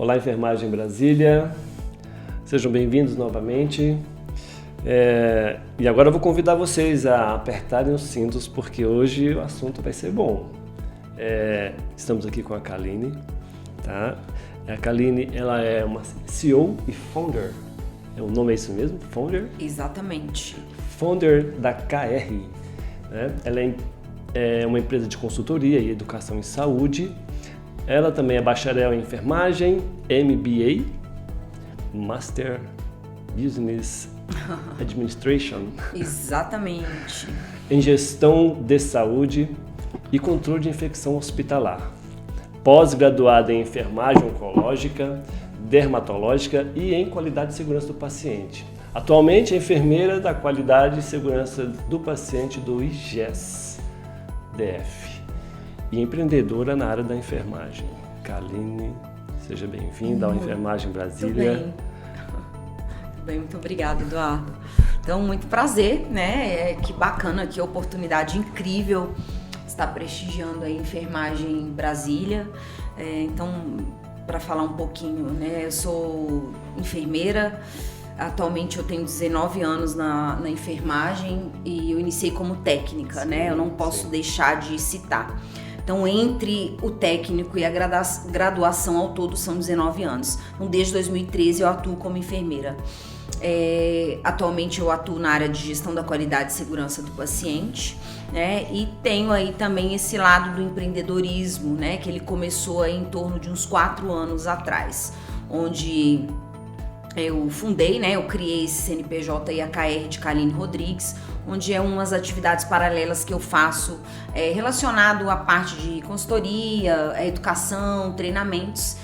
Olá, Enfermagem Brasília, sejam bem-vindos novamente. E agora eu vou convidar vocês a apertarem os cintos, porque hoje o assunto vai ser bom. Estamos aqui com a Kaline, tá? A Kaline, ela é uma CEO e Founder. O nome é isso mesmo? Founder? Exatamente. Founder da KR. Né? Ela é uma empresa de consultoria e educação em saúde. Ela também é bacharel em enfermagem, MBA, Master Business Administration. Exatamente. Em gestão de saúde e controle de infecção hospitalar. Pós-graduada em enfermagem oncológica, dermatológica e em qualidade e segurança do paciente. Atualmente é enfermeira da qualidade e segurança do paciente do IGES-DF e empreendedora na área da enfermagem. Kaline, seja bem-vinda ao Enfermagem Brasília. Muito bem, muito obrigada, Eduardo. Então, muito prazer, né? Que bacana, que oportunidade incrível estar prestigiando a Enfermagem Brasília. Então, para falar um pouquinho, né? Eu sou enfermeira. Atualmente eu tenho 19 anos na enfermagem e eu iniciei como técnica, sim, né? Eu não posso deixar de citar. Então, entre o técnico e a graduação ao todo são 19 anos. Então, desde 2013 eu atuo como enfermeira. Atualmente eu atuo na área de gestão da qualidade e segurança do paciente, né? E tenho aí também esse lado do empreendedorismo, né? Que ele começou aí em torno de uns 4 anos atrás, onde eu fundei, né? Eu criei esse CNPJ e a KR de Kaline Rodrigues, onde é umas atividades paralelas que eu faço relacionado à parte de consultoria, educação, treinamentos,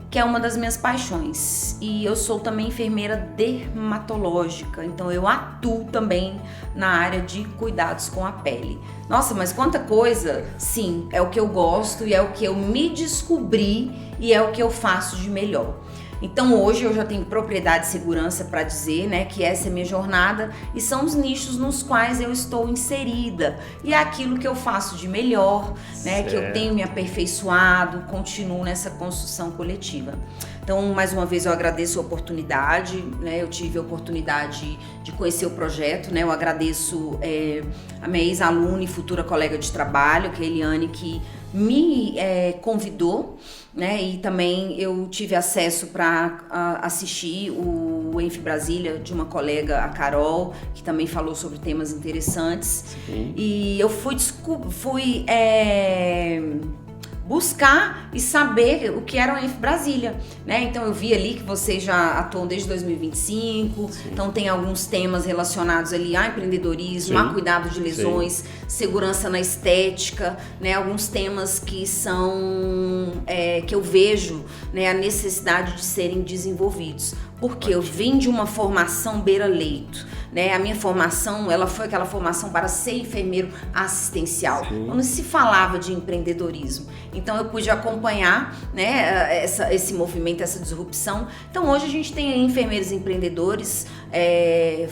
que é uma das minhas paixões. E eu sou também enfermeira dermatológica, então eu atuo também na área de cuidados com a pele. Nossa, mas quanta coisa! Sim, é o que eu gosto e é o que eu me descobri e é o que eu faço de melhor. Então hoje eu já tenho propriedade e segurança para dizer, né, que essa é a minha jornada e são os nichos nos quais eu estou inserida e é aquilo que eu faço de melhor, né, que eu tenho me aperfeiçoado, continuo nessa construção coletiva. Então, mais uma vez eu agradeço a oportunidade, né, eu tive a oportunidade de conhecer o projeto, né, eu agradeço a minha ex-aluna e futura colega de trabalho, que é a Eliane, que me convidou, né, e também eu tive acesso para assistir o Enf Brasília de uma colega, a Carol, que também falou sobre temas interessantes. Sim. E eu fui buscar e saber o que era o Enf Brasília, né? Então eu vi ali que vocês já atuam desde 2025, sim, então tem alguns temas relacionados ali a empreendedorismo, sim, a cuidado de lesões, sim, segurança na estética, né? Alguns temas que são que eu vejo, né, a necessidade de serem desenvolvidos, porque eu vim de uma formação beira-leito, né? A minha formação, ela foi aquela formação para ser enfermeiro assistencial, sim, onde se falava de empreendedorismo. Então eu pude acompanhar, né, esse movimento, essa disrupção. Então hoje a gente tem enfermeiros empreendedores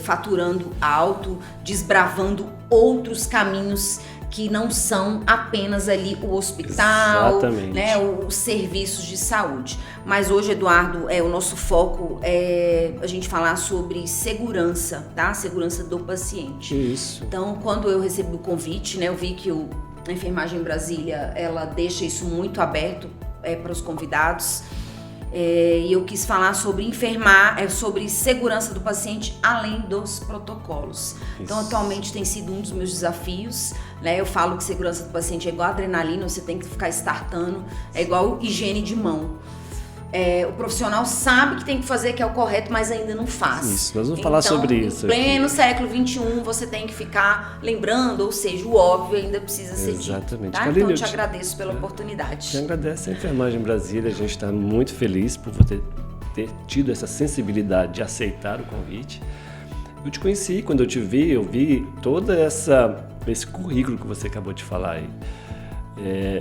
faturando alto, desbravando outros caminhos que não são apenas ali o hospital, né, os serviços de saúde. Mas hoje, Eduardo, o nosso foco é a gente falar sobre segurança, tá? Segurança do paciente. Isso. Então, quando eu recebi o convite, né, eu vi que a Enfermagem Brasília, ela deixa isso muito aberto para os convidados. E eu quis falar sobre sobre segurança do paciente além dos protocolos. Isso. Então, atualmente tem sido um dos meus desafios, né? Eu falo que segurança do paciente é igual adrenalina, você tem que ficar startando, é igual higiene de mão. O profissional sabe que tem que fazer, que é o correto, mas ainda não faz. Isso, nós vamos falar sobre isso. Em pleno século XXI, você tem que ficar lembrando, ou seja, o óbvio ainda precisa ser dito. Exatamente. Tá? Então, eu te agradeço pela oportunidade. Te agradeço a Enfermagem Brasília, a gente está muito feliz por você ter tido essa sensibilidade de aceitar o convite. Eu te conheci, quando eu te vi, eu vi todo esse currículo que você acabou de falar aí.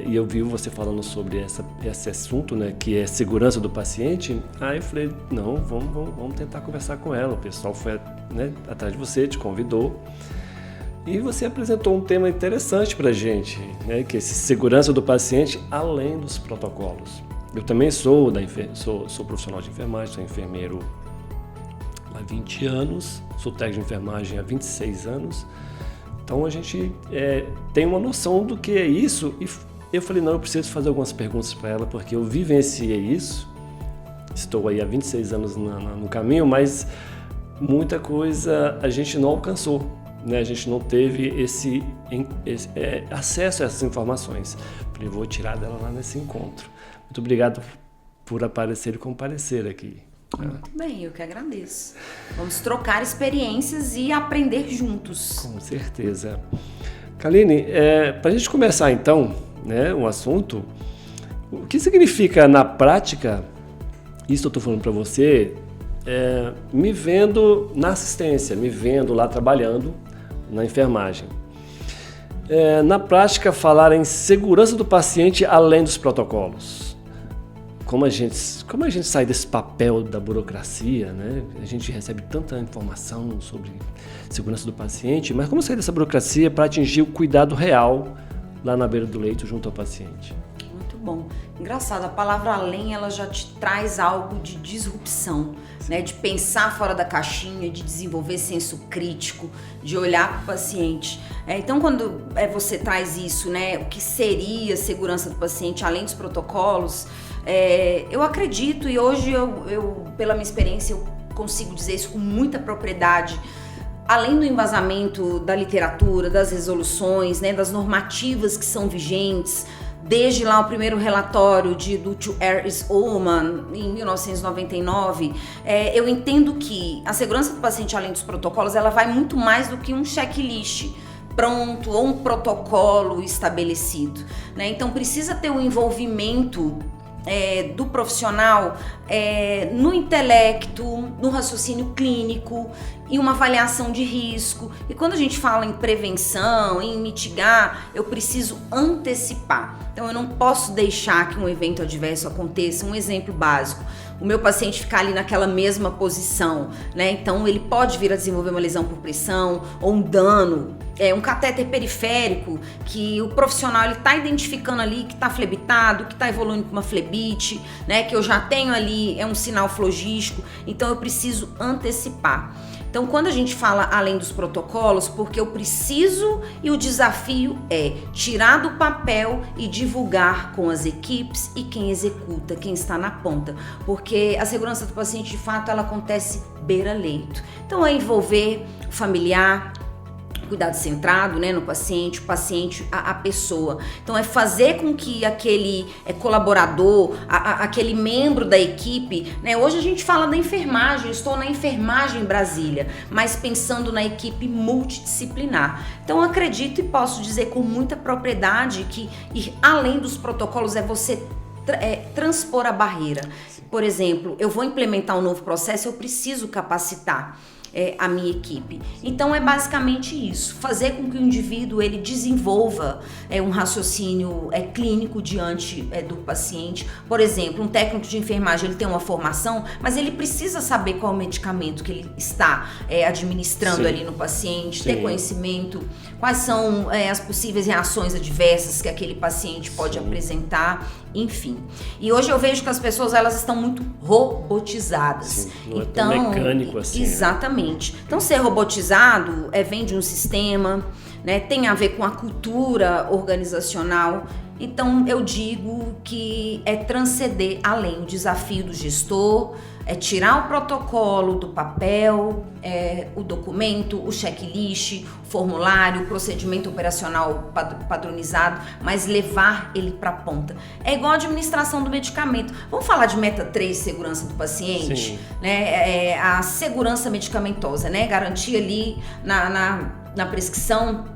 E eu vi você falando sobre esse assunto, né, que é segurança do paciente. Aí eu falei, não, vamos tentar conversar com ela. O pessoal foi, né, atrás de você, te convidou. E você apresentou um tema interessante para a gente, né, que é esse segurança do paciente além dos protocolos. Eu também sou profissional de enfermagem, sou enfermeiro há 20 anos, sou técnico de enfermagem há 26 anos. Então a gente tem uma noção do que é isso. E eu falei, não, eu preciso fazer algumas perguntas para ela, porque eu vivenciei isso. Estou aí há 26 anos no caminho, mas muita coisa a gente não alcançou, né? A gente não teve esse acesso a essas informações. Falei, vou tirar dela lá nesse encontro. Muito obrigado por aparecer e comparecer aqui. Muito bem, eu que agradeço. Vamos trocar experiências e aprender juntos. Com certeza. Kaline, para a gente começar então, né, um assunto, o que significa na prática, isso eu estou falando para você, me vendo na assistência, me vendo lá trabalhando na enfermagem. Na prática, falar em segurança do paciente além dos protocolos. Como a gente sai desse papel da burocracia, né? A gente recebe tanta informação sobre segurança do paciente, mas como sair dessa burocracia para atingir o cuidado real lá na beira do leito junto ao paciente? Muito bom. Engraçado, a palavra além, ela já te traz algo de disrupção, né? De pensar fora da caixinha, de desenvolver senso crítico, de olhar para o paciente. Então, quando você traz isso, né? O que seria segurança do paciente além dos protocolos, eu acredito, e hoje eu, pela minha experiência, eu consigo dizer isso com muita propriedade, além do embasamento da literatura, das resoluções, né, das normativas que são vigentes, desde lá o primeiro relatório do To Err is Human, em 1999, eu entendo que a segurança do paciente, além dos protocolos, ela vai muito mais do que um checklist pronto ou um protocolo estabelecido, né? Então precisa ter um envolvimento do profissional no intelecto, no raciocínio clínico e uma avaliação de risco. E quando a gente fala em prevenção, em mitigar, eu preciso antecipar. Então eu não posso deixar que um evento adverso aconteça. Um exemplo básico, o meu paciente ficar ali naquela mesma posição, né? Então ele pode vir a desenvolver uma lesão por pressão ou um dano, um catéter periférico que o profissional ele está identificando ali que está flebitado, que está evoluindo para uma flebite, né? Que eu já tenho ali um sinal flogístico, então eu preciso antecipar. Então, quando a gente fala além dos protocolos, porque eu preciso e o desafio é tirar do papel e divulgar com as equipes e quem executa, quem está na ponta. Porque a segurança do paciente, de fato, ela acontece beira-leito. Então, é envolver o familiar, cuidado centrado, né, no paciente, o paciente, a pessoa. Então é fazer com que aquele colaborador, aquele membro da equipe, né, hoje a gente fala da enfermagem, eu estou na enfermagem em Brasília, mas pensando na equipe multidisciplinar. Então eu acredito e posso dizer com muita propriedade que ir além dos protocolos é você transpor a barreira. Por exemplo, eu vou implementar um novo processo, eu preciso capacitar a minha equipe. Então é basicamente isso, fazer com que o indivíduo ele desenvolva um raciocínio clínico diante do paciente. Por exemplo, um técnico de enfermagem ele tem uma formação, mas ele precisa saber qual é o medicamento que ele está administrando Sim. ali no paciente, Sim. ter conhecimento, quais são as possíveis reações adversas que aquele paciente pode Sim. apresentar, enfim. E hoje eu vejo que as pessoas elas estão muito robotizadas. Sim, não é tão mecânico assim. Exatamente. Então, ser robotizado vem de um sistema, né? Tem a ver com a cultura organizacional. Então, eu digo que é transcender além o desafio do gestor, tirar o protocolo do papel, o documento, o checklist, o formulário, o procedimento operacional padronizado, mas levar ele para a ponta. É igual a administração do medicamento. Vamos falar de meta 3, segurança do paciente? Sim. Né? A segurança medicamentosa, né? Garantir ali na prescrição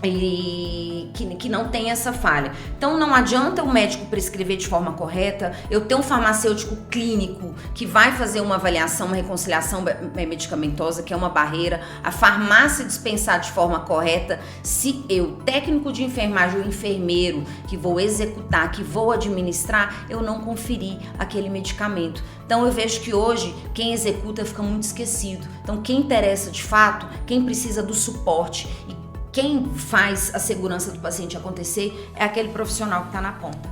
e que não tem essa falha. Então não adianta o médico prescrever de forma correta, eu ter um farmacêutico clínico que vai fazer uma avaliação, uma reconciliação medicamentosa, que é uma barreira, a farmácia dispensar de forma correta, se eu, técnico de enfermagem ou enfermeiro, que vou executar, que vou administrar, eu não conferir aquele medicamento. Então eu vejo que hoje quem executa fica muito esquecido. Então quem interessa de fato, quem precisa do suporte e quem faz a segurança do paciente acontecer é aquele profissional que está na ponta.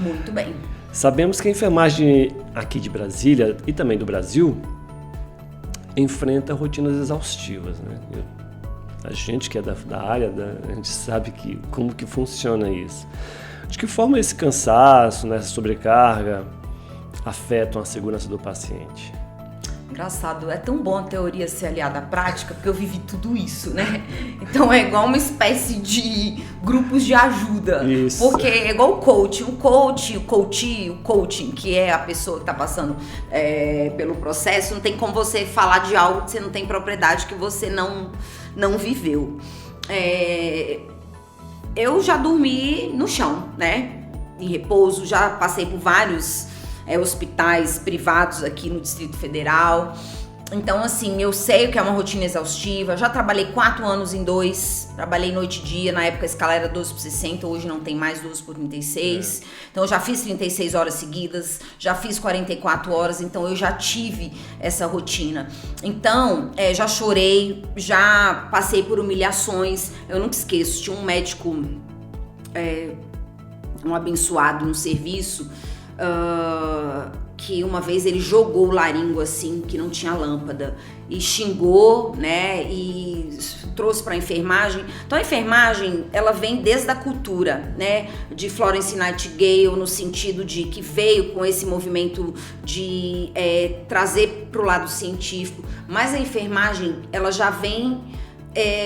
Muito bem. Sabemos que a enfermagem aqui de Brasília e também do Brasil enfrenta rotinas exaustivas, né? A gente que é da área, a gente sabe como que funciona isso. De que forma esse cansaço, né, essa sobrecarga afetam a segurança do paciente? Engraçado, é tão bom a teoria ser aliada à prática, porque eu vivi tudo isso, né? Então é igual uma espécie de grupos de ajuda. Isso. Porque é igual o coaching, que é a pessoa que está passando pelo processo, não tem como você falar de algo que você não tem propriedade, que você não viveu. Eu já dormi no chão, né? Em repouso, já passei por vários hospitais privados aqui no Distrito Federal. Então, assim, eu sei o que é uma rotina exaustiva. Já trabalhei 4 anos em 2. Trabalhei noite e dia. Na época a escala era 12/60. Hoje não tem mais 12/36. Então, eu já fiz 36 horas seguidas. Já fiz 44 horas. Então, eu já tive essa rotina. Então, já chorei. Já passei por humilhações. Eu nunca esqueço. Tinha um médico, um abençoado no serviço, que uma vez ele jogou o laringo assim, que não tinha lâmpada, e xingou, né, e trouxe para a enfermagem. Então a enfermagem, ela vem desde a cultura, né, de Florence Nightingale, no sentido de que veio com esse movimento de trazer para o lado científico, mas a enfermagem, ela já vem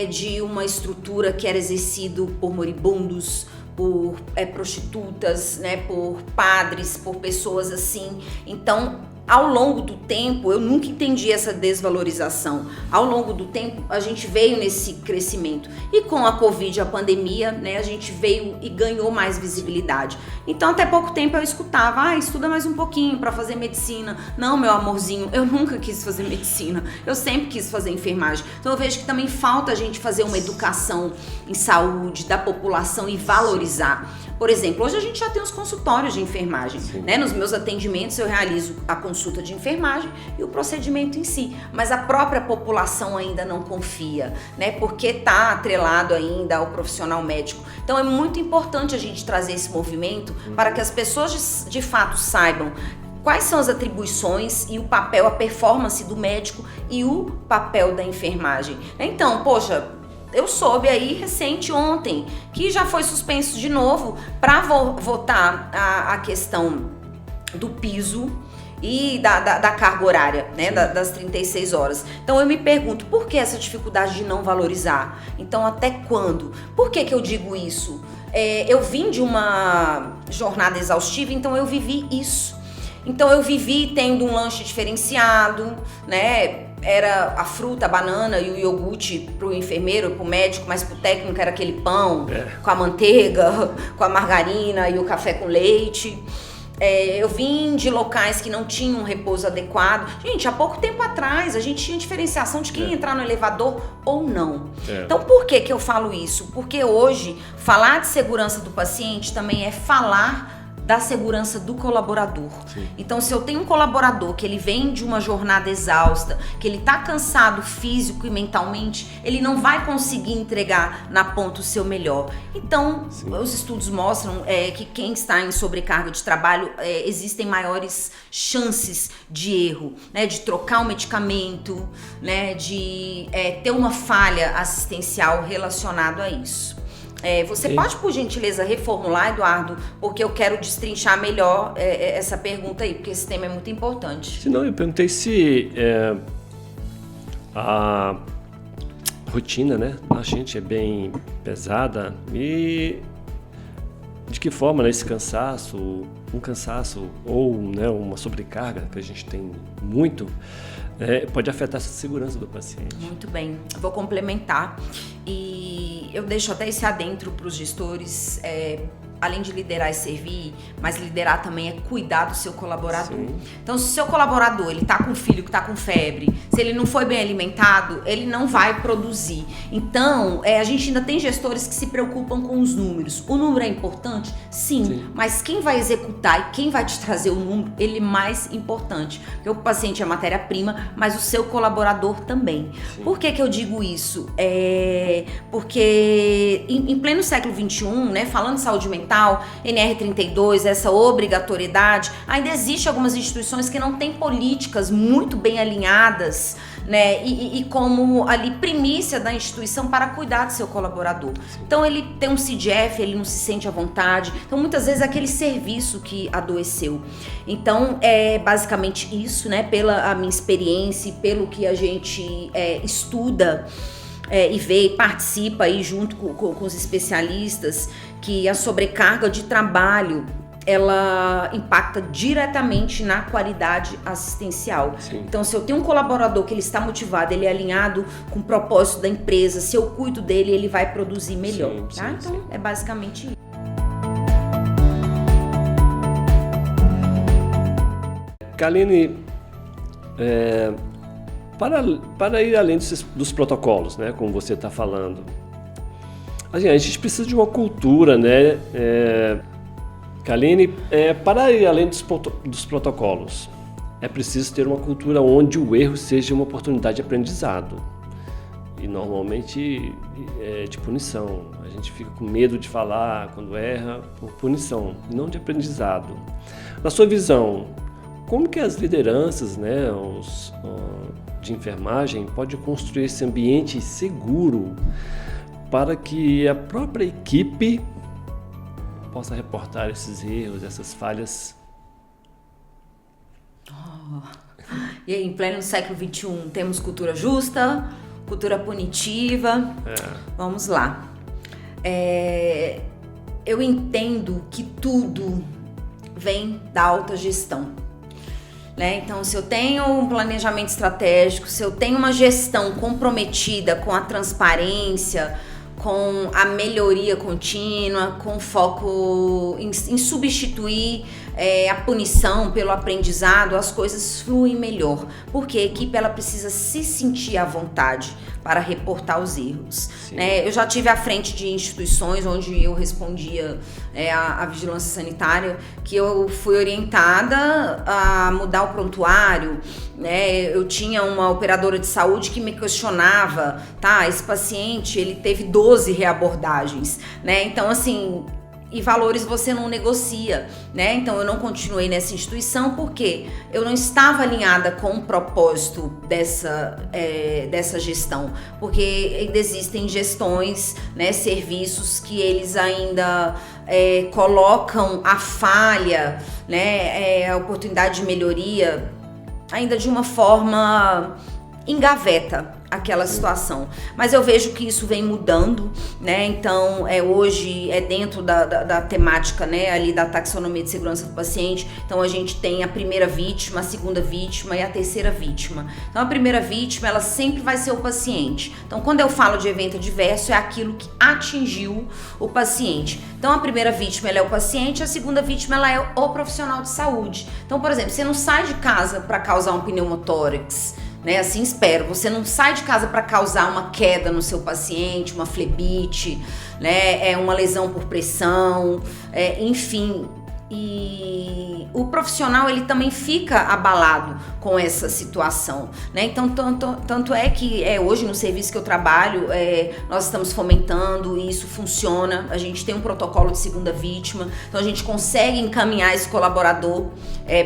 de uma estrutura que era exercido por moribundos, por prostitutas, né, por padres, por pessoas assim. Então, ao longo do tempo, eu nunca entendi essa desvalorização. Ao longo do tempo, a gente veio nesse crescimento. E com a Covid, a pandemia, né, a gente veio e ganhou mais visibilidade. Então, até pouco tempo eu escutava, estuda mais um pouquinho para fazer medicina. Não, meu amorzinho, eu nunca quis fazer medicina. Eu sempre quis fazer enfermagem. Então, eu vejo que também falta a gente fazer uma educação em saúde da população e valorizar. Por exemplo, hoje a gente já tem os consultórios de enfermagem, né? Nos meus atendimentos eu realizo a consulta de enfermagem e o procedimento em si, mas a própria população ainda não confia, né? Porque está atrelado ainda ao profissional médico. Então é muito importante a gente trazer esse movimento para que as pessoas de fato saibam quais são as atribuições e o papel, a performance do médico e o papel da enfermagem. Então, poxa, eu soube aí recente ontem que já foi suspenso de novo para votar a questão do piso e da carga horária, né, das 36 horas. Então eu me pergunto, por que essa dificuldade de não valorizar? Então até quando? Por que eu digo isso? Eu vim de uma jornada exaustiva, então eu vivi isso. Então eu vivi tendo um lanche diferenciado, né? Era a fruta, a banana e o iogurte pro enfermeiro, pro médico, mas pro técnico era aquele pão com a manteiga, com a margarina e o café com leite. Eu vim de locais que não tinham um repouso adequado. Gente, há pouco tempo atrás a gente tinha diferenciação de quem ia entrar no elevador ou não. Então por que eu falo isso? Porque hoje falar de segurança do paciente também é falar da segurança do colaborador. Sim. Então, se eu tenho um colaborador que ele vem de uma jornada exausta, que ele tá cansado físico e mentalmente, ele não vai conseguir entregar na ponta o seu melhor. Então, os estudos mostram que quem está em sobrecarga de trabalho, existem maiores chances de erro, né, de trocar um medicamento, né, de ter uma falha assistencial relacionada a isso. Você pode, por gentileza, reformular, Eduardo? Porque eu quero destrinchar melhor essa pergunta aí, porque esse tema é muito importante. Senão, eu perguntei se a rotina, né, da gente é bem pesada e de que forma, né, esse cansaço, um cansaço ou, né, uma sobrecarga que a gente tem muito, pode afetar essa segurança do paciente. Muito bem, vou complementar e eu deixo até esse adentro para os gestores, além de liderar e servir, mas liderar também é cuidar do seu colaborador. Sim. Então, se o seu colaborador, ele tá com filho que tá com febre, se ele não foi bem alimentado, ele não vai produzir. Então, a gente ainda tem gestores que se preocupam com os números. O número é importante? Sim. Mas quem vai executar e quem vai te trazer o número, ele é mais importante. Porque o paciente é a matéria-prima, mas o seu colaborador também. Sim. Por que eu digo isso? Porque porque em pleno século XXI, né, falando de saúde mental, NR32, essa obrigatoriedade, ainda existe algumas instituições que não têm políticas muito bem alinhadas, né, e como ali primícia da instituição para cuidar do seu colaborador. Então ele tem um CDF, ele não se sente à vontade, então muitas vezes é aquele serviço que adoeceu. Então é basicamente isso, né, pela a minha experiência e pelo que a gente estuda e vê e participa aí junto com os especialistas, que a sobrecarga de trabalho ela impacta diretamente na qualidade assistencial. Sim. Então, se eu tenho um colaborador que ele está motivado, ele é alinhado com o propósito da empresa, se eu cuido dele, ele vai produzir melhor. Sim, tá? sim, Então, sim. é basicamente isso. Kaline, para ir além dos protocolos, né, como você está falando, a gente precisa de uma cultura, né, Kaline, para ir além dos protocolos, é preciso ter uma cultura onde o erro seja uma oportunidade de aprendizado. E normalmente é de punição. A gente fica com medo de falar quando erra por punição, não de aprendizado. Na sua visão, como que as lideranças, né, de enfermagem podem construir esse ambiente seguro para que a própria equipe possa reportar esses erros, essas falhas? E aí, em pleno século XXI, temos cultura justa, cultura punitiva. Vamos lá. Eu entendo que tudo vem da alta gestão. Né? Então, se eu tenho um planejamento estratégico, se eu tenho uma gestão comprometida com a transparência, com a melhoria contínua, com foco em substituir a punição pelo aprendizado, as coisas fluem melhor, porque a equipe ela precisa se sentir à vontade para reportar os erros. Né? Eu já tive à frente de instituições onde eu respondia à vigilância sanitária, que eu fui orientada a mudar o prontuário, né? Eu tinha uma operadora de saúde que me questionava, tá, esse paciente ele teve 12 reabordagens, né? Então assim, e valores você não negocia, né? Então eu não continuei nessa instituição porque eu não estava alinhada com o propósito dessa gestão, porque ainda existem gestões, né, serviços que eles ainda colocam a falha, né, a oportunidade de melhoria ainda de uma forma engaveta aquela situação. Mas eu vejo que isso vem mudando, né? Então, hoje é dentro da temática, né, ali da taxonomia de segurança do paciente. Então, a gente tem a primeira vítima, a segunda vítima e a terceira vítima. Então, a primeira vítima, ela sempre vai ser o paciente. Então, quando eu falo de evento adverso, é aquilo que atingiu o paciente. Então, a primeira vítima, ela é o paciente, a segunda vítima, ela é o profissional de saúde. Então, por exemplo, você não sai de casa para causar um pneumotórax, né? Assim espero. Você não sai de casa para causar uma queda no seu paciente, uma flebite, né? Uma lesão por pressão, enfim. E o profissional ele também fica abalado com essa situação, né? Então tanto é que hoje no serviço que eu trabalho nós estamos fomentando e isso funciona. A gente tem um protocolo de segunda vítima, então a gente consegue encaminhar esse colaborador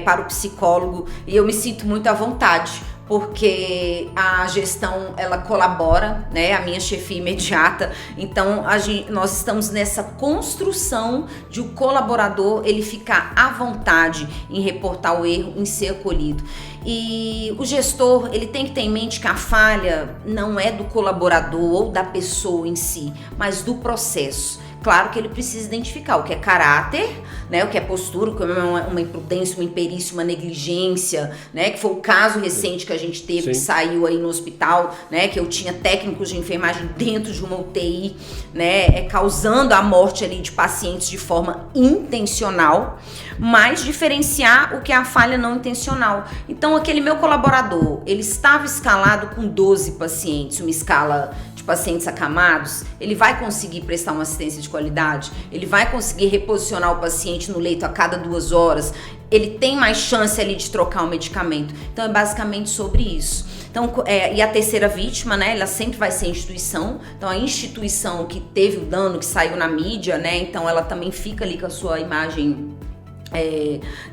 para o psicólogo e eu me sinto muito à vontade, porque a gestão ela colabora, né? A minha chefia imediata. Então nós estamos nessa construção de o colaborador ele ficar à vontade em reportar o erro, em ser acolhido. E o gestor ele tem que ter em mente que a falha não é do colaborador ou da pessoa em si, mas do processo. Claro que ele precisa identificar o que é caráter, né, o que é postura, o que é uma imprudência, uma imperícia, uma negligência, né, que foi o caso recente que a gente teve, que saiu aí no hospital, né, que eu tinha técnicos de enfermagem dentro de uma UTI, né, causando a morte ali de pacientes de forma intencional, mas diferenciar o que é a falha não intencional. Então, aquele meu colaborador, ele estava escalado com 12 pacientes, uma escala de pacientes acamados, ele vai conseguir prestar uma assistência de qualidade? Ele vai conseguir reposicionar o paciente no leito a cada 2 horas? ele tem mais chance ali de trocar o medicamento. Então é basicamente sobre isso. Então, e a terceira vítima, né, ela sempre vai ser a instituição. Então a instituição que teve o dano, que saiu na mídia, né, então ela também fica ali com a sua imagem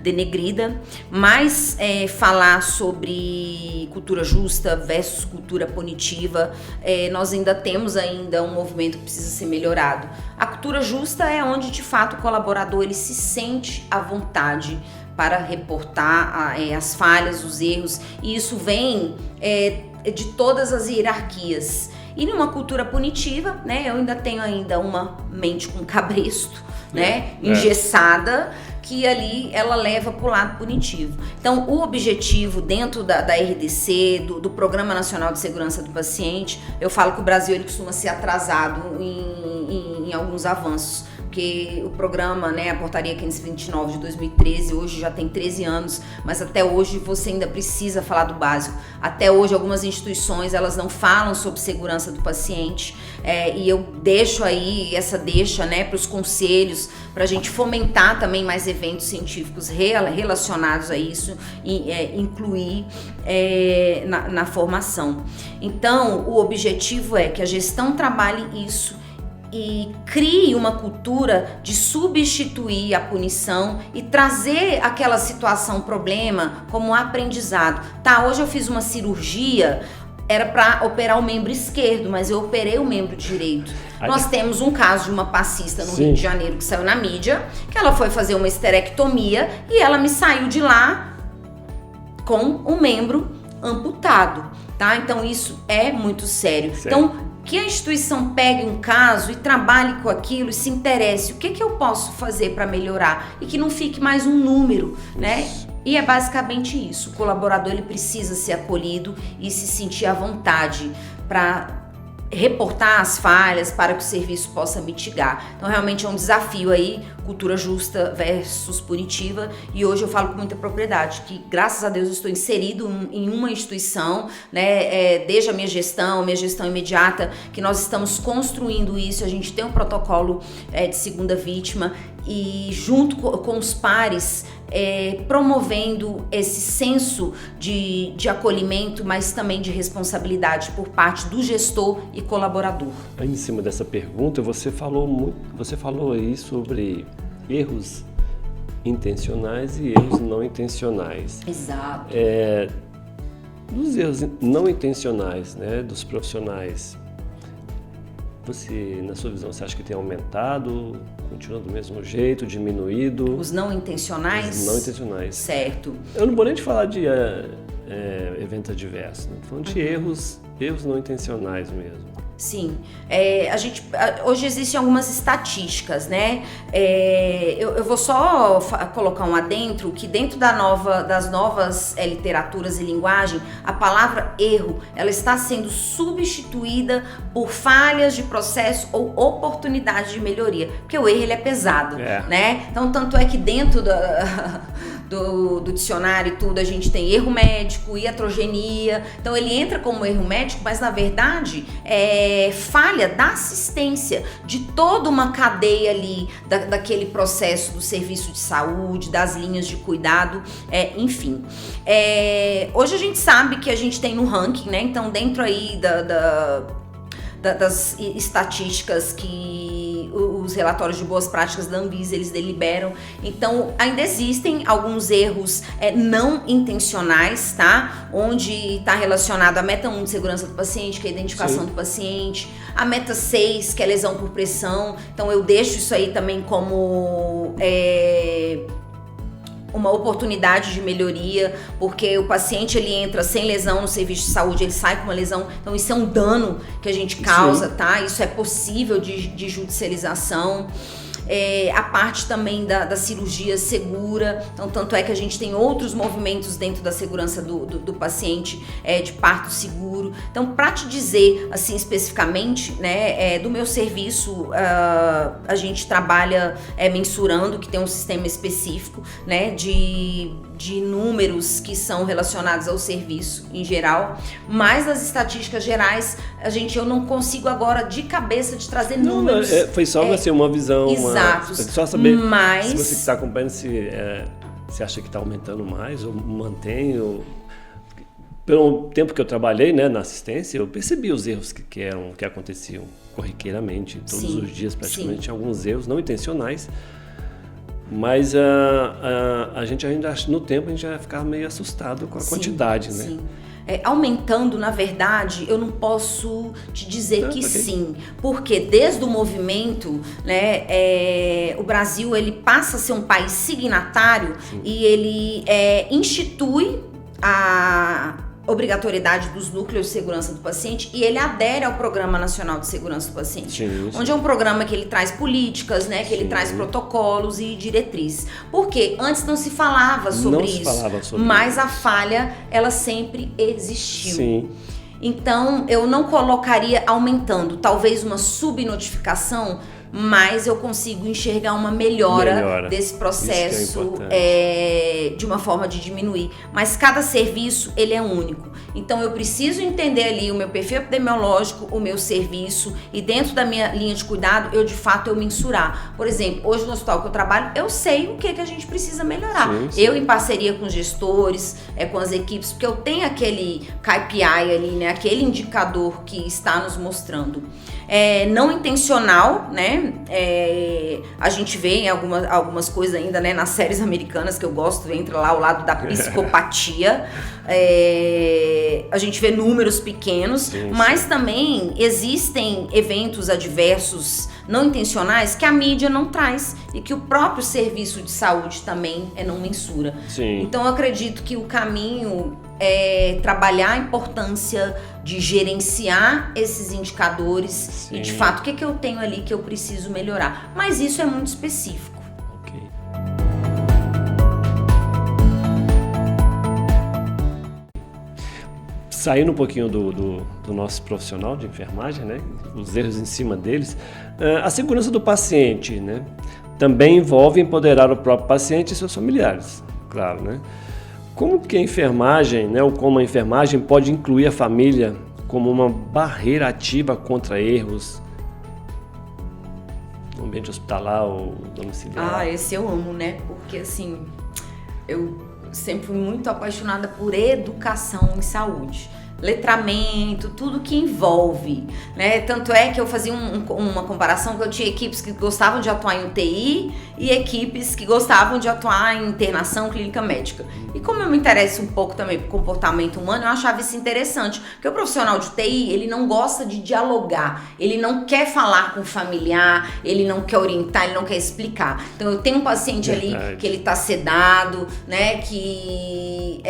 denegrida. Mas falar sobre cultura justa versus cultura punitiva, nós ainda temos um movimento que precisa ser melhorado. A cultura justa é onde de fato o colaborador ele se sente à vontade para reportar as falhas, os erros, e isso vem de todas as hierarquias. E numa cultura punitiva, né, eu ainda tenho uma mente com cabresto, né, engessada, que ali ela leva para o lado punitivo. Então, o objetivo dentro da RDC, do Programa Nacional de Segurança do Paciente, eu falo que o Brasil ele costuma ser atrasado em alguns avanços, porque o programa, né, a portaria 529 de 2013, hoje já tem 13 anos, mas até hoje você ainda precisa falar do básico. Até hoje algumas instituições elas não falam sobre segurança do paciente, e eu deixo aí essa deixa, né, para os conselhos, para a gente fomentar também mais eventos científicos relacionados a isso e incluir na formação. Então, o objetivo é que a gestão trabalhe isso e crie uma cultura de substituir a punição e trazer aquela situação, problema, como um aprendizado. Tá, hoje eu fiz uma cirurgia, era para operar o membro esquerdo, mas eu operei o membro direito. Nós temos um caso de uma passista no Rio de Janeiro que saiu na mídia, que ela foi fazer uma esterectomia e ela me saiu de lá com o membro amputado, tá? Então isso é muito sério. Então, que a instituição pegue um caso e trabalhe com aquilo e se interesse. O que eu posso fazer para melhorar? E que não fique mais um número, né? E é basicamente isso. O colaborador ele precisa ser acolhido e se sentir à vontade para reportar as falhas, para que o serviço possa mitigar. Então realmente é um desafio aí, cultura justa versus punitiva, e hoje eu falo com muita propriedade que graças a Deus eu estou inserido em uma instituição, né, desde a minha gestão imediata, que nós estamos construindo isso. A gente tem um protocolo de segunda vítima e junto com os pares promovendo esse senso de acolhimento, mas também de responsabilidade por parte do gestor e colaborador. Em cima dessa pergunta, você falou aí sobre erros intencionais e erros não intencionais. Exato. Dos erros não intencionais, né, dos profissionais, você, na sua visão, você acha que tem aumentado, continua do mesmo jeito, diminuído? Os não intencionais? Os não intencionais. Certo. Eu não vou nem te falar de eventos adversos, né? Tô falando de erros não intencionais mesmo. Sim, hoje existem algumas estatísticas, né? Eu vou só colocar um adentro, que dentro das novas literaturas e linguagem, a palavra erro, ela está sendo substituída por falhas de processo ou oportunidade de melhoria, porque o erro ele é pesado, né? Então, tanto é que dentro do dicionário e tudo, a gente tem erro médico, iatrogenia, então ele entra como erro médico, mas na verdade falha da assistência de toda uma cadeia ali, daquele processo do serviço de saúde, das linhas de cuidado, enfim. Hoje a gente sabe que a gente tem no ranking, né? Então dentro aí das estatísticas que os relatórios de boas práticas da Anvisa eles deliberam, então ainda existem alguns erros não intencionais, tá? Onde está relacionado a meta 1 de segurança do paciente, que é a identificação do paciente, a meta 6, que é lesão por pressão, então eu deixo isso aí também como uma oportunidade de melhoria, porque o paciente ele entra sem lesão no serviço de saúde, ele sai com uma lesão, então isso é um dano que a gente causa, tá? Isso é possível de judicialização. A parte também da cirurgia segura, então tanto é que a gente tem outros movimentos dentro da segurança do paciente, de parto seguro. Então, para te dizer assim especificamente, né, do meu serviço, a gente trabalha mensurando, que tem um sistema específico, né, de números que são relacionados ao serviço em geral, mas nas estatísticas gerais eu não consigo agora de cabeça de trazer números. Foi só assim, uma visão. Exato. Só saber mas, se você está acompanhando, se Você acha que está aumentando mais ou mantém? Pelo tempo que eu trabalhei, né, na assistência, eu percebi os erros que aconteciam corriqueiramente, todos os dias praticamente, alguns erros não intencionais, mas a gente ainda, no tempo, a gente já ficava meio assustado com a quantidade, né? Sim. Aumentando, na verdade, eu não posso te dizer que sim, porque desde o movimento, né, o Brasil ele passa a ser um país signatário e ele institui a obrigatoriedade dos núcleos de segurança do paciente e ele adere ao Programa Nacional de Segurança do Paciente, onde é um programa que ele traz políticas, né, que ele traz protocolos e diretrizes. Porque antes não se falava sobre isso, mas a falha, ela sempre existiu. Sim. Então, eu não colocaria aumentando, talvez uma subnotificação, mas eu consigo enxergar uma melhora desse processo de uma forma de diminuir. Mas cada serviço, ele é único. Então, eu preciso entender ali o meu perfil epidemiológico, o meu serviço, e dentro da minha linha de cuidado, eu mensurar. Por exemplo, hoje no hospital que eu trabalho, eu sei o que a gente precisa melhorar. Eu, em parceria com os gestores, com as equipes, porque eu tenho aquele KPI ali, né, aquele indicador que está nos mostrando. Não intencional, né? A gente vê em algumas coisas ainda, né, nas séries americanas que eu gosto, entra lá o lado da psicopatia. A gente vê números pequenos, mas também existem eventos adversos não intencionais que a mídia não traz e que o próprio serviço de saúde também não mensura. Então eu acredito que o caminho é trabalhar a importância de gerenciar esses indicadores e de fato o que eu tenho ali que eu preciso melhorar. Mas isso é muito específico. Saindo um pouquinho do nosso profissional de enfermagem, né, os erros em cima deles, a segurança do paciente, né, também envolve empoderar o próprio paciente e seus familiares, claro, né? Como que a enfermagem, né, ou como a enfermagem pode incluir a família como uma barreira ativa contra erros no ambiente hospitalar ou domiciliar? Esse eu amo, né? Porque assim, eu sempre fui muito apaixonada por educação em saúde. Letramento, tudo que envolve, né? Tanto é que eu fazia uma comparação que eu tinha equipes que gostavam de atuar em UTI e equipes que gostavam de atuar em internação clínica médica. E como eu me interesso um pouco também por comportamento humano, eu achava isso interessante, porque o profissional de UTI, ele não gosta de dialogar, ele não quer falar com o familiar, ele não quer orientar, ele não quer explicar. Então eu tenho um paciente ali que ele tá sedado, né, que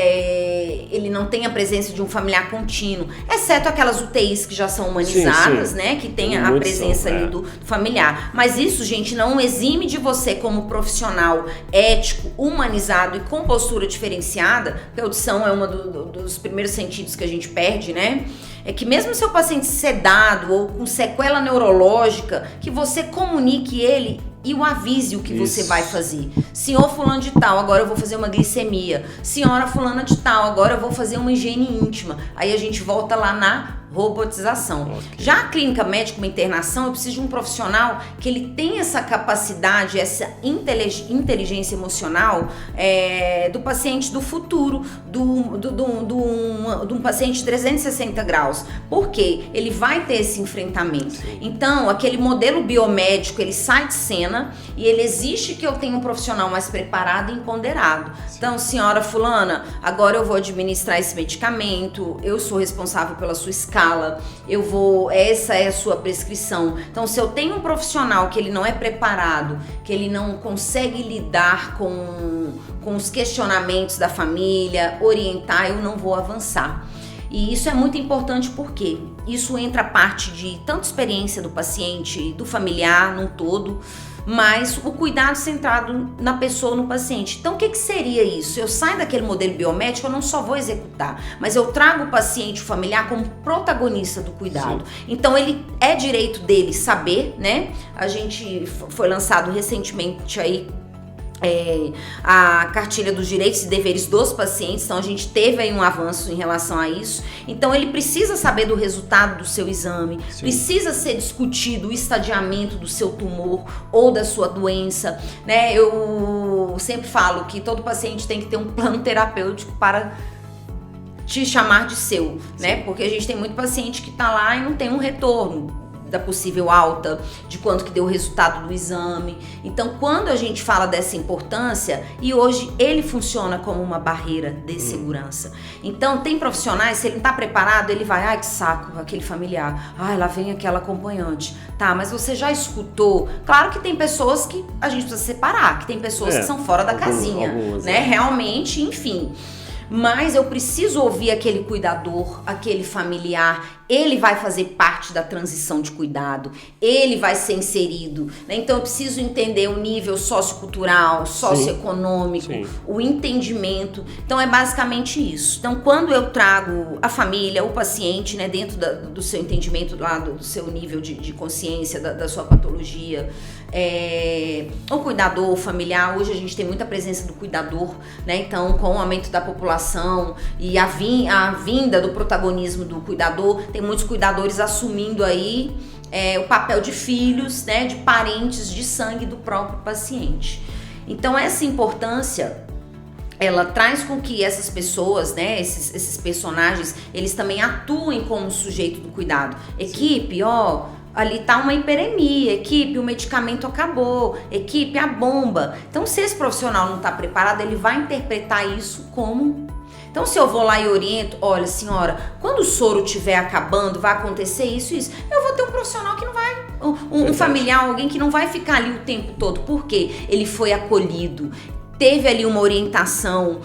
ele não tem a presença de um familiar contínuo, exceto aquelas UTIs que já são humanizadas, né, que tem a presença ali do familiar. Mas isso, gente, não exime de você como profissional ético, humanizado e com postura diferenciada, porque a audição é um dos primeiros sentidos que a gente perde, né? É que mesmo seu paciente sedado ou com sequela neurológica, que você comunique ele e o avise o que você vai fazer. Senhor fulano de tal, agora eu vou fazer uma glicemia. Senhora fulana de tal, agora eu vou fazer uma higiene íntima. Aí a gente volta lá na robotização. Já a clínica médica, uma internação, eu preciso de um profissional que ele tenha essa capacidade, essa inteligência emocional do paciente do futuro, de um paciente de 360 graus. Por quê? Ele vai ter esse enfrentamento. Então, aquele modelo biomédico, ele sai de cena e ele exige que eu tenha um profissional mais preparado e empoderado. Então, senhora fulana, agora eu vou administrar esse medicamento, eu sou responsável pela sua escala, essa é a sua prescrição. Então, se eu tenho um profissional que ele não é preparado, que ele não consegue lidar com os questionamentos da família, orientar, eu não vou avançar. E isso é muito importante porque isso entra a parte de tanto experiência do paciente, do familiar num todo, mas o cuidado centrado na pessoa, no paciente. Então, o que seria isso? Eu saio daquele modelo biomédico, eu não só vou executar, mas eu trago o paciente, o familiar, como protagonista do cuidado. Então, ele é direito dele saber, né? A gente foi lançado recentemente aí a cartilha dos direitos e deveres dos pacientes, então a gente teve aí um avanço em relação a isso. Então ele precisa saber do resultado do seu exame, precisa ser discutido o estadiamento do seu tumor ou da sua doença, né? Eu sempre falo que todo paciente tem que ter um plano terapêutico para te chamar de seu, né? Porque a gente tem muito paciente que tá lá e não tem um retorno da possível alta, de quanto que deu o resultado do exame. Então, quando a gente fala dessa importância, e hoje ele funciona como uma barreira de segurança. Então, tem profissionais, se ele não tá preparado, ele vai, ai que saco, aquele familiar, ai lá vem aquela acompanhante. Tá, mas você já escutou? Claro que tem pessoas que a gente precisa separar, que tem pessoas que são fora da casinha, né? Realmente, enfim. Mas eu preciso ouvir aquele cuidador, aquele familiar, ele vai fazer parte da transição de cuidado, ele vai ser inserido, né? Então eu preciso entender o nível sociocultural, socioeconômico, o entendimento. Então é basicamente isso. Então quando eu trago a família, o paciente, né, dentro do seu entendimento, do seu nível de consciência, da sua patologia, o cuidador, o familiar, hoje a gente tem muita presença do cuidador, né? Então com o aumento da população e a vinda do protagonismo do cuidador, tem muitos cuidadores assumindo aí o papel de filhos, né, de parentes de sangue do próprio paciente. Então essa importância, ela traz com que essas pessoas, né, esses personagens, eles também atuem como sujeito do cuidado. Equipe, ali tá uma hiperemia, equipe, o medicamento acabou, equipe, a bomba. Então se esse profissional não está preparado, ele vai interpretar isso como... Então se eu vou lá e oriento, olha senhora, quando o soro estiver acabando, vai acontecer isso e isso, eu vou ter um profissional que não vai, um familiar, alguém que não vai ficar ali o tempo todo, porque ele foi acolhido, teve ali uma orientação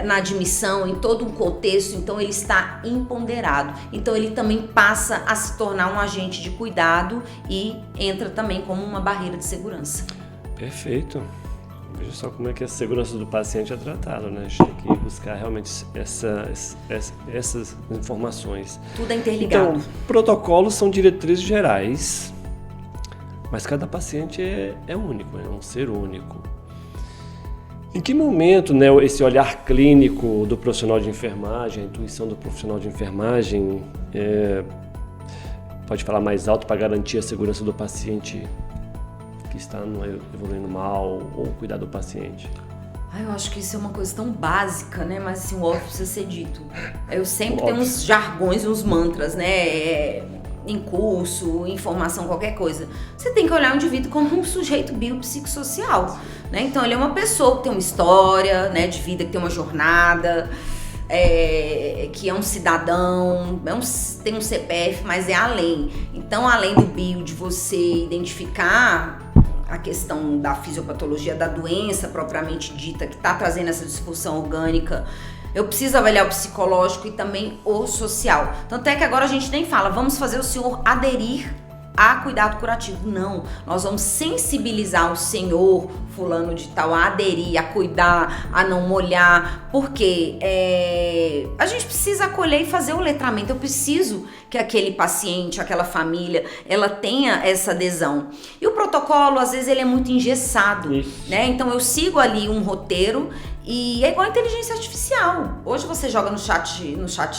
na admissão, em todo um contexto, então ele está empoderado. Então ele também passa a se tornar um agente de cuidado e entra também como uma barreira de segurança. Perfeito. Veja só como é que a segurança do paciente é tratada, né? A gente tem que buscar realmente essas informações. Tudo é interligado. Então, protocolos são diretrizes gerais, mas cada paciente é único, é um ser único. Em que momento, né, esse olhar clínico do profissional de enfermagem, a intuição do profissional de enfermagem pode falar mais alto para garantir a segurança do paciente que está evoluindo mal ou cuidar do paciente? Eu acho que isso é uma coisa tão básica, né? Mas assim, o óbvio precisa ser dito. Eu sempre tenho uns jargões, uns mantras, né? Em curso, em formação, qualquer coisa. Você tem que olhar o indivíduo como um sujeito biopsicossocial, né? Então ele é uma pessoa que tem uma história, né, de vida, que tem uma jornada, que é um cidadão, tem um CPF, mas é além. Então, além do bio, de você identificar a questão da fisiopatologia, da doença propriamente dita, que está trazendo essa disfunção orgânica, eu preciso avaliar o psicológico e também o social. Tanto é que agora a gente nem fala, vamos fazer o senhor aderir a cuidado curativo. Não, nós vamos sensibilizar o senhor fulano de tal a aderir, a cuidar, a não molhar, porque a gente precisa acolher e fazer o letramento. Eu preciso que aquele paciente, aquela família, ela tenha essa adesão. E o protocolo, às vezes, ele é muito engessado, né? Então eu sigo ali um roteiro. E é igual a inteligência artificial. Hoje você joga no chat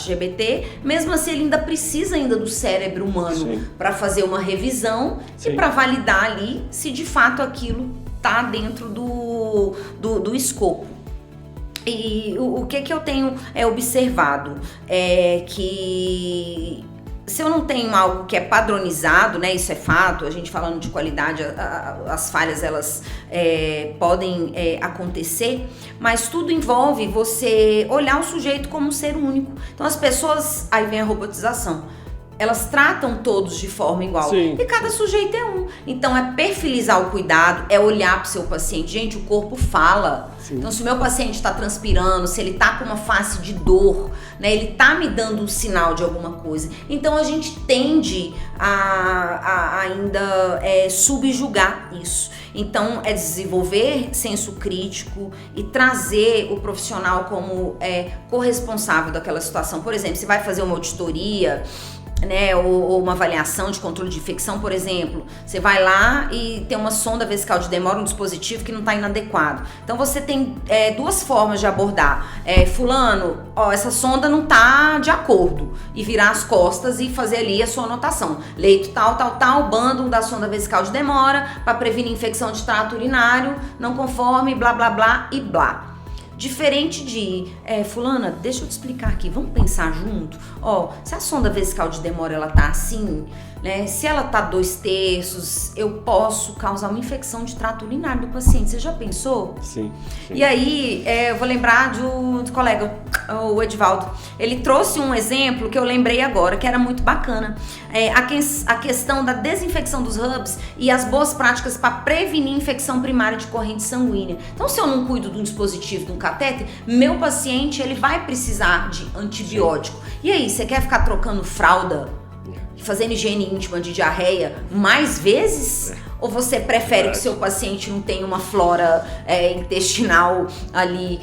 GPT, mesmo assim ele ainda precisa do cérebro humano para fazer uma revisão e para validar ali se de fato aquilo tá dentro do escopo. E o que eu tenho observado é que se eu não tenho algo que é padronizado, né, isso é fato, a gente falando de qualidade, as falhas elas podem acontecer, mas tudo envolve você olhar o sujeito como um ser único. Então as pessoas, aí vem a robotização, elas tratam todos de forma igual. E cada sujeito é um. Então é perfilizar o cuidado, é olhar para o seu paciente. Gente, o corpo fala. Então se o meu paciente está transpirando, se ele está com uma face de dor, né, ele está me dando um sinal de alguma coisa. Então a gente tende a ainda subjugar isso. Então é desenvolver senso crítico e trazer o profissional como corresponsável daquela situação. Por exemplo, você vai fazer uma auditoria, né, ou uma avaliação de controle de infecção, por exemplo, você vai lá e tem uma sonda vesical de demora, um dispositivo que não está inadequado. Então você tem duas formas de abordar. Fulano, essa sonda não está de acordo, e virar as costas e fazer ali a sua anotação. Leito tal, bando da sonda vesical de demora para prevenir infecção de trato urinário, não conforme, blá, blá, blá e blá. Diferente de, fulana, deixa eu te explicar aqui, vamos pensar junto? Se a sonda vesical de demora ela tá assim, né? Se ela tá 2/3, eu posso causar uma infecção de trato urinário do paciente. Você já pensou? Sim. E aí, eu vou lembrar do colega, o Edivaldo. Ele trouxe um exemplo que eu lembrei agora, que era muito bacana. A questão da desinfecção dos hubs e as boas práticas para prevenir infecção primária de corrente sanguínea. Então, se eu não cuido de um dispositivo, de um catéter, meu paciente ele vai precisar de antibiótico. Sim. E aí, você quer ficar trocando fralda, fazendo higiene íntima de diarreia mais vezes? Ou você prefere que seu paciente não tenha uma flora intestinal ali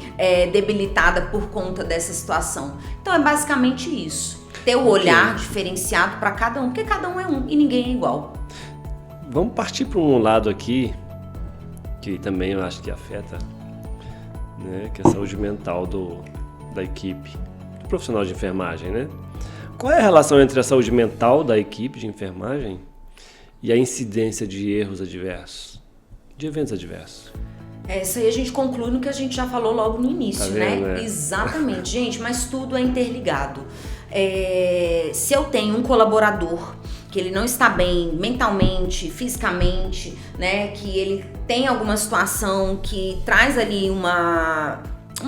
debilitada por conta dessa situação? Então é basicamente isso. Ter o olhar diferenciado para cada um, porque cada um é um e ninguém é igual. Vamos partir para um lado aqui, que também eu acho que afeta, né, que é a saúde mental da equipe, do profissional de enfermagem, né? Qual é a relação entre a saúde mental da equipe de enfermagem e a incidência de erros adversos, de eventos adversos? Isso aí a gente conclui no que a gente já falou logo no início, tá vendo, né? Exatamente, gente, mas tudo é interligado. Se eu tenho um colaborador que ele não está bem mentalmente, fisicamente, né, que ele tem alguma situação que traz ali uma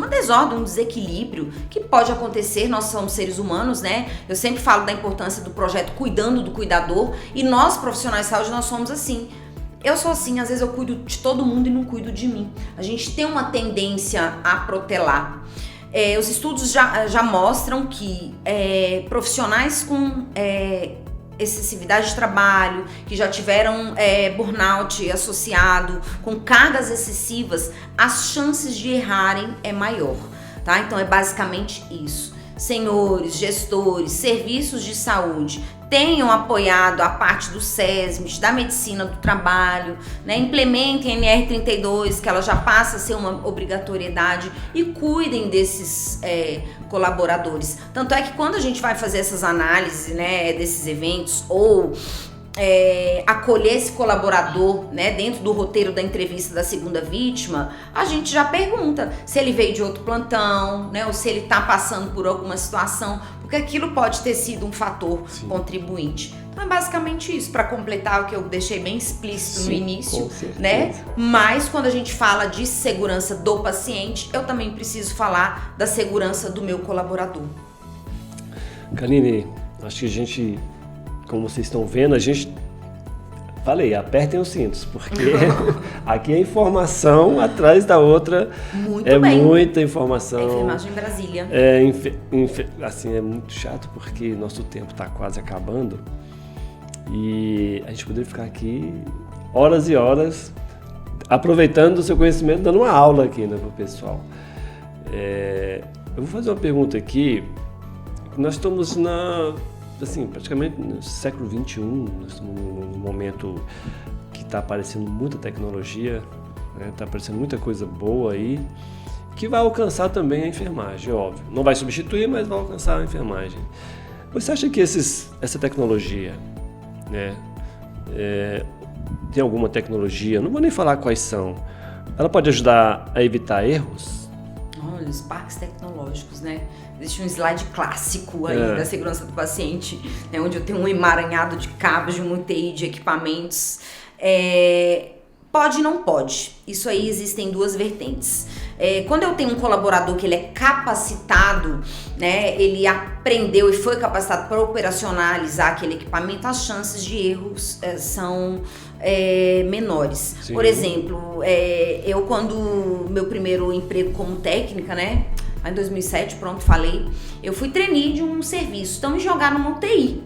desordem, um desequilíbrio que pode acontecer, nós somos seres humanos, né? Eu sempre falo da importância do projeto Cuidando do Cuidador, e nós, profissionais de saúde, nós somos assim. Eu sou assim, às vezes eu cuido de todo mundo e não cuido de mim. A gente tem uma tendência a protelar. Os estudos já mostram que profissionais com excessividade de trabalho, que já tiveram burnout associado, com cargas excessivas, as chances de errarem é maior, tá? Então é basicamente isso. Senhores, gestores, serviços de saúde, tenham apoiado a parte do SESMIT, da medicina do trabalho, né? Implementem a NR32, que ela já passa a ser uma obrigatoriedade, e cuidem desses colaboradores. Tanto é que quando a gente vai fazer essas análises, né, desses eventos, ou acolher esse colaborador, né, dentro do roteiro da entrevista da segunda vítima, a gente já pergunta se ele veio de outro plantão, né, ou se ele está passando por alguma situação, porque aquilo pode ter sido um fator contribuinte. Então é basicamente isso, para completar o que eu deixei bem explícito no início, né? Mas quando a gente fala de segurança do paciente, eu também preciso falar da segurança do meu colaborador. Kaline, acho que a gente, como vocês estão vendo, falei, apertem os cintos, porque aqui é informação atrás da outra. Muito bem. Muita informação. É enfermagem em Brasília. Assim, é muito chato porque nosso tempo está quase acabando e a gente poderia ficar aqui horas e horas aproveitando o seu conhecimento, dando uma aula aqui, né, para o pessoal. Eu vou fazer uma pergunta aqui. Nós estamos praticamente no século XXI, nós estamos num momento que está aparecendo muita tecnologia, está aparecendo muita coisa boa aí, que vai alcançar também a enfermagem, óbvio. Não vai substituir, mas vai alcançar a enfermagem. Você acha que essa tecnologia, né, tem alguma tecnologia, não vou nem falar quais são, ela pode ajudar a evitar erros? Olha, os parques tecnológicos, né? Existe um slide clássico aí da segurança do paciente, né, onde eu tenho um emaranhado de cabos, de um UTI, de equipamentos. Pode e não pode. Isso aí existem duas vertentes. Quando eu tenho um colaborador que ele é capacitado, né, ele aprendeu e foi capacitado para operacionalizar aquele equipamento, as chances de erros são menores. Sim. Por exemplo, eu quando meu primeiro emprego como técnica, né, em 2007, pronto, falei, eu fui trainee de um serviço, então me jogaram numa UTI.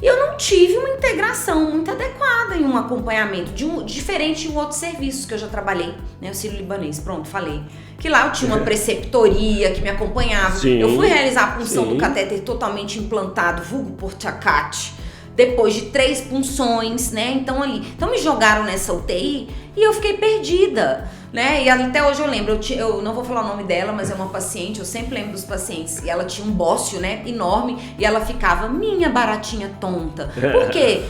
E eu não tive uma integração muito adequada em um acompanhamento, diferente de um outro serviço que eu já trabalhei, né? O Sírio-Libanês, pronto, falei. Que lá eu tinha uma preceptoria que me acompanhava. Sim, eu fui realizar a punção sim. do catéter totalmente implantado, vulgo Portiacate, depois de 3 punções, né? Então me jogaram nessa UTI e eu fiquei perdida, né? E até hoje eu lembro, eu não vou falar o nome dela, mas é uma paciente, eu sempre lembro dos pacientes, e ela tinha um bócio, né, enorme, e ela ficava, minha baratinha tonta. Por quê?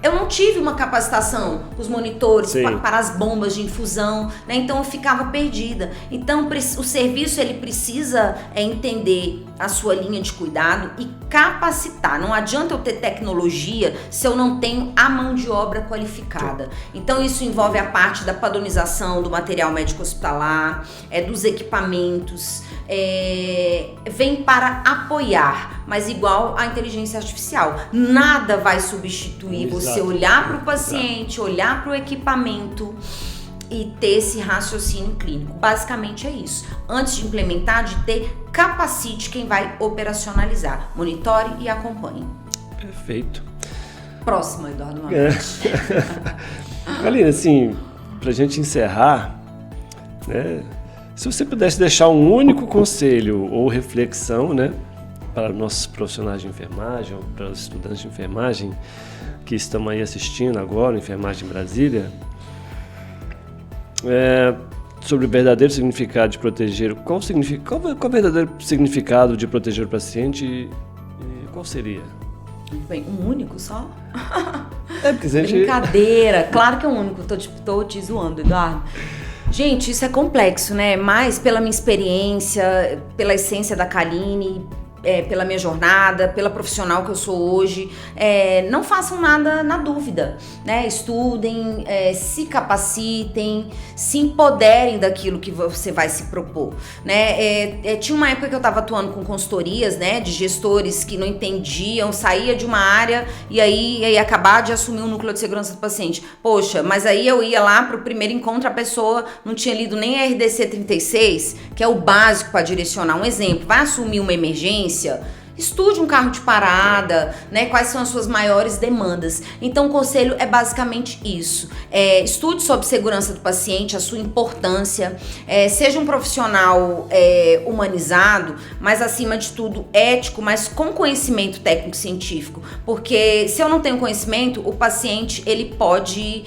Eu não tive uma capacitação com os monitores para as bombas de infusão, né? Então eu ficava perdida. Então o serviço ele precisa entender a sua linha de cuidado e capacitar. Não adianta eu ter tecnologia se eu não tenho a mão de obra qualificada. Então isso envolve a parte da padronização do material médico hospitalar, dos equipamentos, vem para apoiar, mas igual à inteligência artificial. Nada vai substituir você olhar para o paciente, olhar para o equipamento e ter esse raciocínio clínico. Basicamente é isso. Antes de implementar, de ter, capacite quem vai operacionalizar. Monitore e acompanhe. Perfeito. Próximo, Eduardo. Aline, assim, pra gente encerrar, né? Se você pudesse deixar um único conselho ou reflexão, né, para nossos profissionais de enfermagem, ou para os estudantes de enfermagem que estão aí assistindo agora, Enfermagem Brasília, sobre o verdadeiro significado de proteger, qual o verdadeiro significado de proteger o paciente e qual seria? Muito bem, um único só? Porque a gente... Brincadeira, claro que é um único, tô te zoando, Eduardo. Gente, isso é complexo, né? Mas pela minha experiência, pela essência da Kaline, pela minha jornada, pela profissional que eu sou hoje, não façam nada na dúvida, né? Estudem, se capacitem, se empoderem daquilo que você vai se propor, né? Tinha uma época que eu estava atuando com consultorias, né? De gestores que não entendiam, saía de uma área e aí acabar de assumir um núcleo de segurança do paciente. Poxa, mas aí eu ia lá para o primeiro encontro, a pessoa não tinha lido nem a RDC 36, que é o básico para direcionar. Um exemplo, vai assumir uma emergência, estude um carro de parada, né? Quais são as suas maiores demandas. Então o conselho é basicamente isso. Estude sobre segurança do paciente, a sua importância, seja um profissional humanizado, mas acima de tudo ético, mas com conhecimento técnico-científico. Porque se eu não tenho conhecimento, o paciente ele pode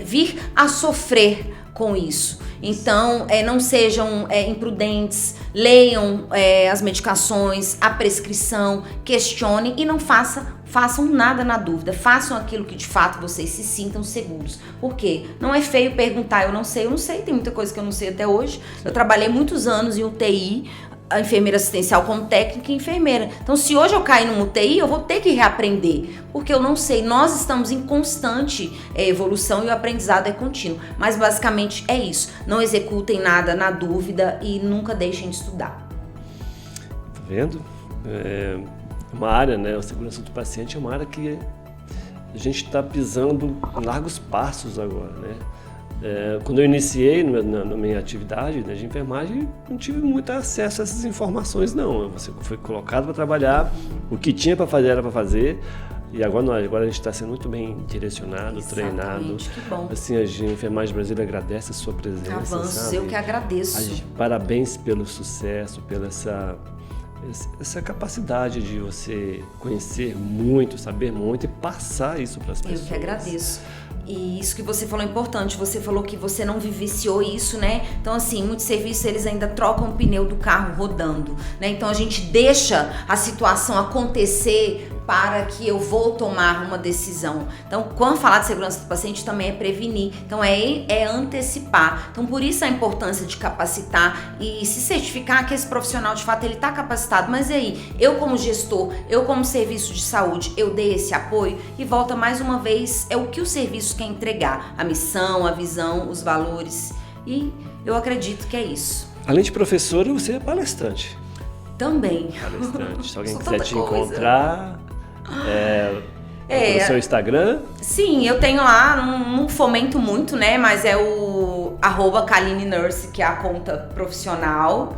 vir a sofrer com isso. Então, não sejam imprudentes, leiam as medicações, a prescrição, questionem e não façam nada na dúvida, façam aquilo que de fato vocês se sintam seguros. Por quê? Não é feio perguntar, eu não sei, tem muita coisa que eu não sei até hoje. Eu trabalhei muitos anos em UTI, a enfermeira assistencial como técnica e enfermeira. Então, se hoje eu cair numa UTI, eu vou ter que reaprender, porque eu não sei. Nós estamos em constante evolução e o aprendizado é contínuo. Mas, basicamente, é isso. Não executem nada na dúvida e nunca deixem de estudar. Tá vendo? Uma área, né? A segurança do paciente é uma área que a gente está pisando em largos passos agora, né? Quando eu iniciei na minha atividade de enfermagem, não tive muito acesso a essas informações, não. Você foi colocado para trabalhar, o que tinha para fazer era para fazer, e agora a gente está sendo muito bem direcionado, treinado. Que bom. Assim, a Enfermagem Brasília agradece a sua presença. Avanços, sabe? eu que agradeço. Parabéns pelo sucesso, pela essa capacidade de você conhecer muito, saber muito e passar isso para as pessoas. Eu que agradeço. E isso que você falou é importante, você falou que você não vivenciou isso, né? Então, assim, muitos serviços, eles ainda trocam o pneu do carro rodando, né? Então, a gente deixa a situação acontecer para que eu vou tomar uma decisão. Então, quando falar de segurança do paciente, também é prevenir. Então, é antecipar. Então, por isso a importância de capacitar e se certificar que esse profissional, de fato, ele está capacitado. Mas aí, eu como gestor, eu como serviço de saúde, eu dei esse apoio e volta mais uma vez, é o que o serviço quer entregar. A missão, a visão, os valores. E eu acredito que é isso. Além de professora, você é palestrante. Também. Palestrante. Se alguém quiser te encontrar... no seu Instagram? Sim, eu tenho lá, não fomento muito, né? Mas é o @KalineNurse, que é a conta profissional.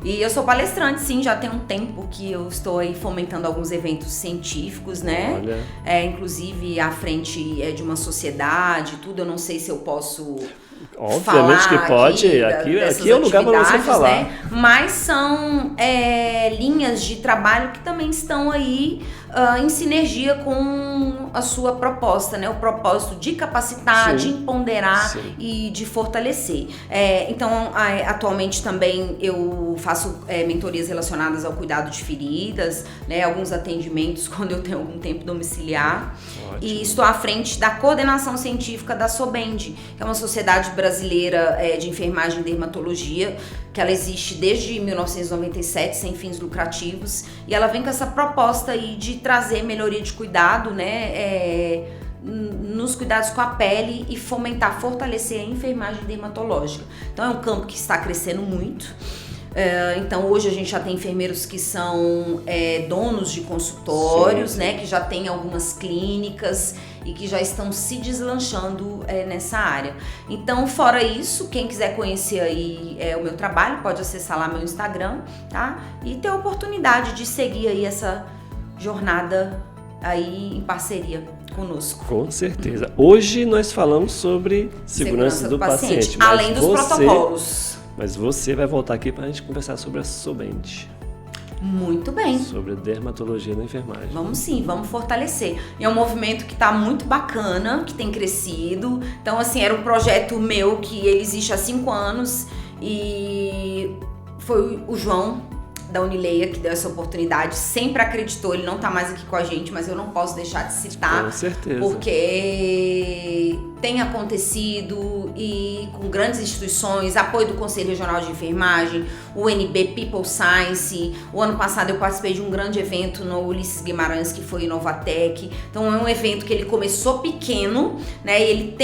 E eu sou palestrante, sim, já tem um tempo que eu estou aí fomentando alguns eventos científicos, né? Olha. Inclusive à frente de uma sociedade, tudo. Eu não sei se eu posso obviamente que pode. Aqui é o lugar para você falar. Né? Mas são linhas de trabalho que também estão aí em sinergia com a sua proposta, né? O propósito de capacitar, de empoderar e de fortalecer. Então, atualmente também eu faço mentorias relacionadas ao cuidado de feridas, né? Alguns atendimentos quando eu tenho algum tempo domiciliar. Ótimo. E estou à frente da coordenação científica da SOBEND, que é uma sociedade brasileira de enfermagem e dermatologia, que ela existe desde 1997, sem fins lucrativos, e ela vem com essa proposta aí de trazer melhoria de cuidado, né, nos cuidados com a pele e fomentar, fortalecer a enfermagem dermatológica. Então é um campo que está crescendo muito. Então hoje a gente já tem enfermeiros que são donos de consultórios, né, que já tem algumas clínicas e que já estão se deslanchando nessa área. Então, fora isso, quem quiser conhecer aí o meu trabalho, pode acessar lá meu Instagram, tá? E ter a oportunidade de seguir aí essa jornada aí em parceria conosco. Com certeza. Hoje nós falamos sobre segurança do paciente. Além dos protocolos. Mas você vai voltar aqui para a gente conversar sobre a SOBEND. Muito bem. Sobre a dermatologia da enfermagem. Vamos sim, vamos fortalecer. E é um movimento que está muito bacana, que tem crescido. Então, assim, era um projeto meu que ele existe há 5 anos e foi o João da Unileia que deu essa oportunidade, sempre acreditou, ele não tá mais aqui com a gente, mas eu não posso deixar de citar. Com certeza. Porque tem acontecido e com grandes instituições, apoio do Conselho Regional de Enfermagem, o UNB People Science. O ano passado eu participei de um grande evento no Ulisses Guimarães, que foi Inovatec. Então é um evento que ele começou pequeno, né? E ele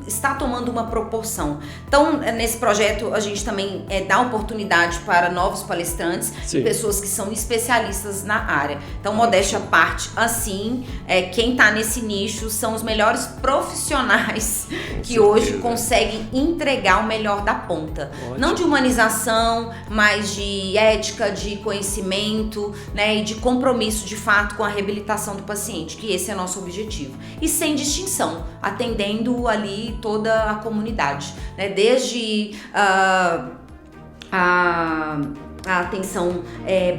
está tomando uma proporção. Então, nesse projeto, a gente também dá oportunidade para novos palestrantes e pessoas que são especialistas na área. Então, modéstia à parte, assim, quem está nesse nicho são os melhores profissionais que hoje conseguem entregar o melhor da ponta. Ótimo. Não de humanização, mas de ética, de conhecimento, né, e de compromisso, de fato, com a reabilitação do paciente, que esse é nosso objetivo. E sem distinção, atendendo ali toda a comunidade, né? Desde a atenção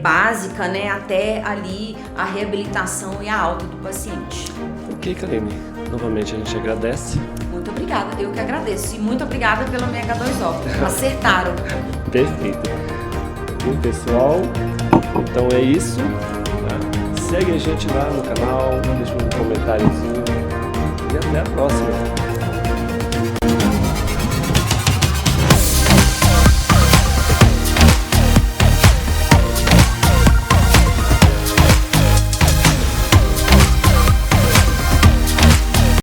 básica, né, até ali a reabilitação e a alta do paciente. Ok, Karine. Novamente a gente agradece. Muito obrigada, eu que agradeço. E muito obrigada pelo H2O. Acertaram. Perfeito. E pessoal, então é isso. Tá? Segue a gente lá no canal, deixa um comentáriozinho e até a próxima.